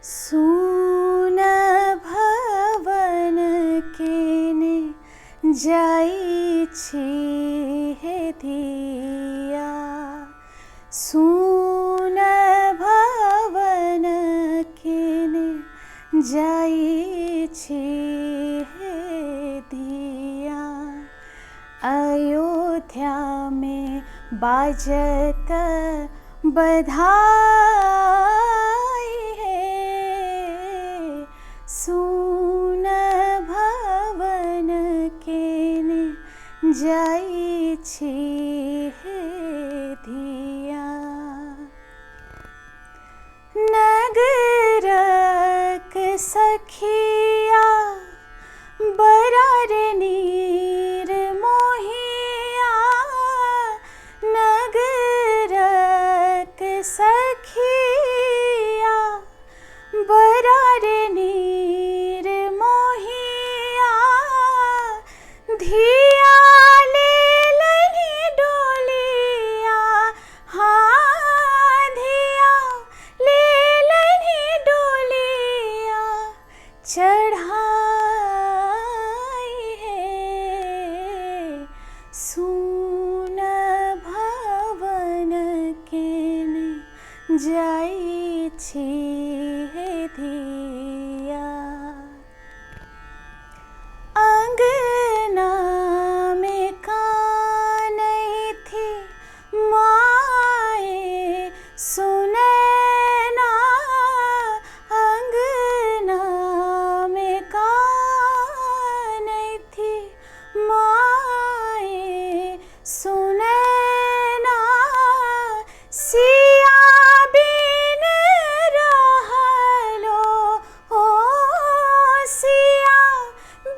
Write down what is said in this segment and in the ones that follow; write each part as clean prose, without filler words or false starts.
सुन भवन केने जाइ छी हे धिया। सुन भवन केने जाइ छी हे धिया। अयोध्या में बाजत बधाई है। सुन भवन केने जाइ छी हे धिया। नगरक सखिया बड़ा रे नीर मोहिया। नगरक सखिया बड़ा रे नीर मोहिया। धिया ले लही डोलिया। हाँ धिया ले लही डोलिया चढ़ाई है। सुन भवन केने जाइ छी हे धिया। अंगना में कानई थी माए सुनैना। अंगना में कानई थी माए सुनैना। सिया बिन रहलो हो। सिया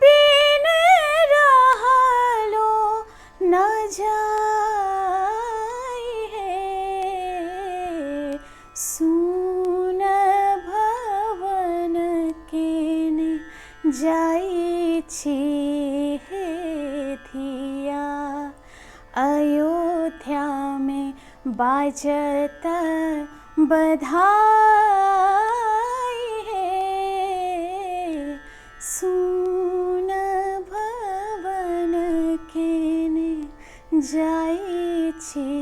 बिन रहलो न जाई है। सुन भवन केने जाइ छी हे धिया। अयोध्या में बाजत बधाई है। सुन भवन केने जाइ छी।